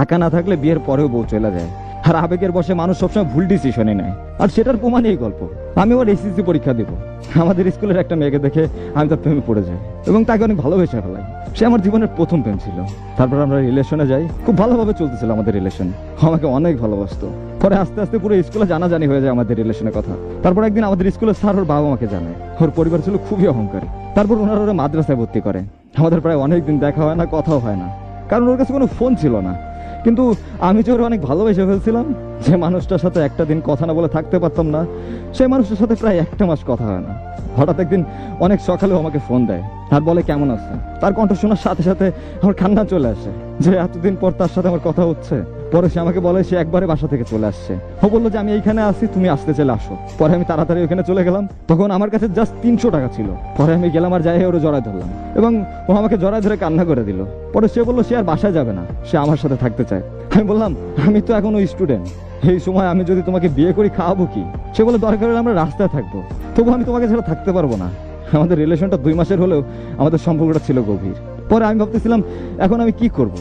টাকা না থাকলে বিয়ের পরেও বউ চলে যায়। আর আবেগের বসে মানুষ সবসময় ভুল ডিসিশনই নেয়, আর সেটার প্রমাণ এই গল্প। আমি আবার এসএসসি পরীক্ষা দিব, আমাদের স্কুলের একটা মেয়েকে দেখে আমি তার প্রেমে পড়ে যাই এবং তাকে অনেক ভালোবেসে ফেলাই। সে আমার জীবনের প্রথম প্রেম ছিল। তারপর আমরা রিলেশনে যাই, খুব ভালোভাবে চলতেছিল আমাদের রিলেশন। আমাকে অনেক ভালোবাসতো। পরে আস্তে আস্তে পুরো স্কুলে জানাজানি হয়ে যায় আমাদের রিলেশনের কথা। তারপর একদিন আমাদের স্কুলের স্যার ওর বাবা মাকে জানায়। ওর পরিবার ছিল খুবই অহংকারী। তারপর ওনারা ওরা মাদ্রাসায় ভর্তি করে। আমাদের প্রায় অনেকদিন দেখা হয় না, কথাও হয় না, কারণ ওর কাছে কোনো ফোন ছিল না। কিন্তু আমি যে ওরা অনেক ভালোবেসে ফেলছিলাম, যে মানুষটার সাথে একটা দিন কথা না বলে থাকতে পারতাম না, সেই মানুষটার সাথে প্রায় একটা মাস কথা হয় না। হঠাৎ একদিন অনেক সকালেও আমাকে ফোন দেয় আর বলে কেমন আছে। তার কণ্ঠ শোনার সাথে সাথে আমার কান্না চলে আসে যে এতদিন পর তার সাথে আমার কথা হচ্ছে। পরে সে আমাকে বলে সে একবারে বাসা থেকে চলে আসছে। ও বললো যে আমি এইখানে আসি, তুমি আসতে চলে আসো। পরে আমি তাড়াতাড়ি ওখানে চলে গেলাম। তখন আমার কাছে জাস্ট 300 টাকা ছিল। পরে আমি গেলাম আর যাই ওরে জড়ায় ধরলাম এবং ও আমাকে জড়ায় ধরে কান্না করে দিল। পরে সে বললো সে আর বাসায় যাবে না, সে আমার সাথে থাকতে চায়। আমি বললাম আমি তো এখনো স্টুডেন্ট, এই সময় আমি যদি তোমাকে বিয়ে করি খাওয়াবো কি? সে বলে দরকার হলে আমরা রাস্তায় থাকবো, তবু আমি তোমাকে ছাড়া থাকতে পারবো না। আমাদের রিলেশনটা 2 মাসের হলেও আমাদের সম্পর্কটা ছিল গভীর। পরে আমি ভাবতেছিলাম এখন আমি কি করব।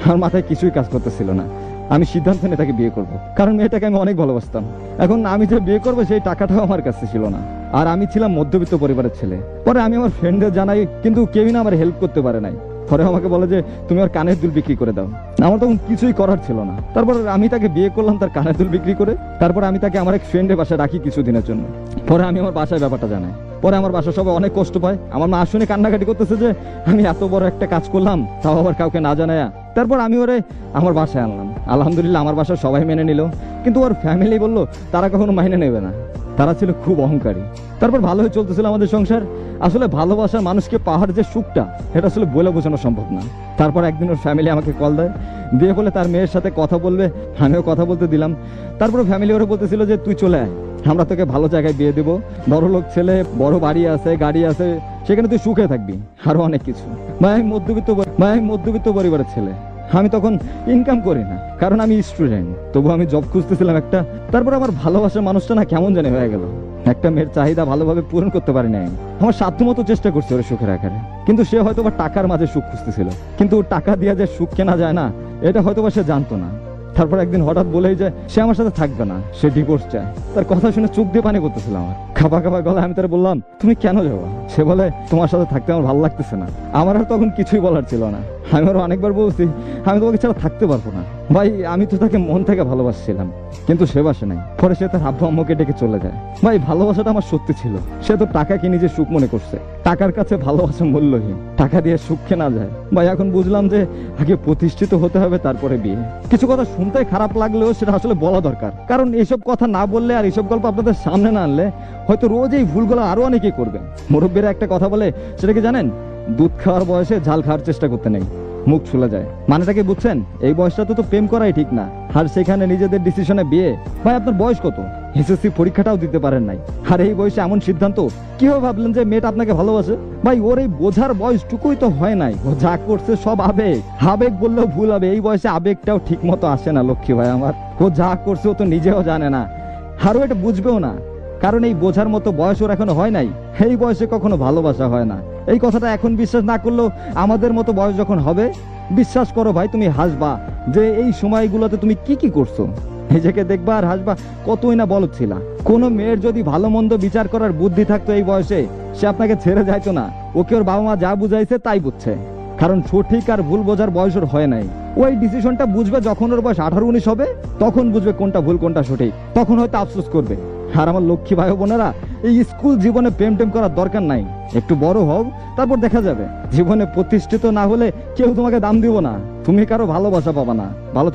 আমার মাথায় কিছুই কাজ করতেছিল না। আমি সিদ্ধান্ত নিয়ে তাকে বিয়ে করব, কারণ মেয়েটাকে আমি অনেক ভালোবাসতাম। এখন আমি যে বিয়ে করবো সেই টাকাটাও আমার কাছে ছিল না, আর আমি ছিলাম মধ্যবিত্ত পরিবারের ছেলে। পরে আমি আমার ফ্রেন্ডদের জানাই, কিন্তু কেউই না আমার হেল্প করতে পারে নাই। পরে আমাকে বলে যে তুমি ওর কানের দুল বিক্রি করে দাও। আমার তখন কিছুই করার ছিল না। তারপর আমি তাকে বিয়ে করলাম তার কানের দুল বিক্রি করে। তারপর আমি তাকে আমার এক ফ্রেন্ডের বাসায় রাখি কিছুদিনের জন্য। পরে আমি আমার বাসায় ব্যাপারটা জানাই। পরে আমার বাসা সবাই অনেক কষ্ট পায়। আমার মা শুনে কান্নাকাটি করতেছে যে আমি এত বড় একটা কাজ করলাম, তাও আবার কাউকে না জানায়া। তারপর আমি ওরে আমার বাসায় আনলাম। আলহামদুলিল্লাহ আমার বাসায় সবাই মেনে নিল, কিন্তু ওর ফ্যামিলি বললো তারা কখনো মাইনে নেবে না, তারা ছিল খুব অহংকারী। তারপর ভালোই চলতেছিল আমাদের সংসার। আসলে ভালোবাসার মানুষকে পাওয়ার যে সুখটা, এটা আসলে বলে বোঝানো সম্ভব না। তারপর একদিন ওর ফ্যামিলি আমাকে কল দেয়, দিয়ে বলে তার মেয়ের সাথে কথা বলবে। আমিও কথা বলতে দিলাম। তারপর ফ্যামিলি ওরা বলতেছিল যে তুই চলে আয়, আমরা তোকে ভালো জায়গায় বিয়ে দেবো, বড় লোক ছেলে, বড় বাড়ি আছে, গাড়ি আছে, সেখানে তুই সুখে থাকবি, আরো অনেক কিছু। আমি মধ্যবিত্ত পরিবারের ছেলে। আমি তখন ইনকাম করি না, কারণ আমি স্টুডেন্ট, তবু আমি জব খুঁজতেছিলাম একটা। তারপর আমার ভালোবাসার মানুষটা না কেমন জানি হয়ে গেল। একটা মেয়ের চাহিদা ভালোভাবে পূরণ করতে পারি নাই। আমার সাধ্যমতো চেষ্টা করছি ওর সুখের আকারে, কিন্তু সে হয়তো বা টাকার মাঝে সুখ খুঁজতেছিল। কিন্তু টাকা দিয়ে যে সুখ কেনা যায় না, এটা হয়তো বা সে জানতো না। তারপর একদিন হঠাৎ বলেই যায় সে আমার সাথে থাকবে না, সে ডিভোর্স চায়। তার কথা শুনে চোখ দিয়ে পানি করতেছিল আমার। খাপা খাপা গলায় আমি তার বললাম তুমি কেন যাবো? সে বলে তোমার সাথে থাকতে আমার ভালো লাগতেছে না। আমার আর তখন কিছুই বলার ছিল না। আমি আরো অনেকবার বলছি আমি তোমাকে ছাড়া থাকতে পারবো না। ভাই আমি তো তাকে মন থেকে ভালোবাসছিলাম, কিন্তু সে বাসে নাই। পরে সে তার আব্বু আম্মুকে ডেকে চলে যায়। ভাই ভালোবাসাটা আমার সত্যি ছিল। সে তো টাকাকে নিজে সুখ মনে করছে। টাকার কাছে ভালোবাসা মূল্যহীন, টাকা দিয়ে সুখ কেনা যায়। ভাই এখন বুঝলাম যে আগে প্রতিষ্ঠিত হতে হবে, তারপরে বিয়ে। কিছু কথা শুনতে খারাপ লাগলেও সেটা আসলে বলা দরকার, কারণ এইসব কথা না বললে আর এইসব গল্প আপনাদের সামনে না আনলে হয়তো রোজ এই ভুলগুলো আরো অনেকেই করবে। মুরব্বীরা একটা কথা বলে, সেটা কি জানেন? দুধ খাওয়ার বয়সে ঝাল খাওয়ার চেষ্টা করতে নেই, মুখ ছুলে যায়। মানেটাকে বুঝছেন? এই বয়সটা তো প্রেম করাই ঠিক না, আর সেখানে নিজেদের ডিসিশনে বিয়ে। ভাই আপনার বয়স কত? এসএসসি পরীক্ষাটাও দিতে পারেন নাই, আর এই বয়সে এমন সিদ্ধান্ত কিভাবে ভাবলেন যে মেয়েটা আপনাকে ভালোবাসে? ভাই ওর এই বোঝার বয়সটুকুই তো হয় নাই। ও যা করছে সব আবেগ। আবেগ বললেও ভুল হবে, এই বয়সে আবেগটাও ঠিক মতো আসে না লক্ষ্মী ভাই আমার। ও যা করছে ও তো নিজেও জানে না, আরও এটা বুঝবেও না, কারণ এই বোঝার মতো বয়স ওর এখনো হয় নাই। এই বয়সে কখনো ভালোবাসা হয় না। এই কথাটা এখন বিশ্বাস না করলেও আমাদের মতো বয়স যখন হবে, বিশ্বাস করো ভাই তুমি হাসবা যে এই সময়গুলোতে তুমি কি কি করছো। নিজেকে দেখবা আর হাসবা, কতই না বলদ ছিলা। কোনো মেয়ের যদি ভালো মন্দ বিচার করার বুদ্ধি থাকতো এই বয়সে, সে আপনাকে ছেড়ে যাইতো না। ওকে ওর বাবা মা যা বুঝাইছে তাই বুঝছে, কারণ সঠিক আর ভুল বোঝার বয়স ওর হয় নাই। ওই ডিসিশনটা বুঝবে যখন ওর বয়স 18-19 হবে, তখন বুঝবে কোনটা ভুল কোনটা সঠিক, তখন হয়তো আফসোস করবে। আর আমার লক্ষ্মী ভাই বোনেরা, এই স্কুল জীবনে প্রেম টেম করার দরকার নাই। একটু বড় হও, তারপর দেখা যাবে। জীবনে প্রতিষ্ঠিত না হলে কেউ তোমাকে দাম দিব না, তুমি কারো ভালোবাসা পাবা না। ভালো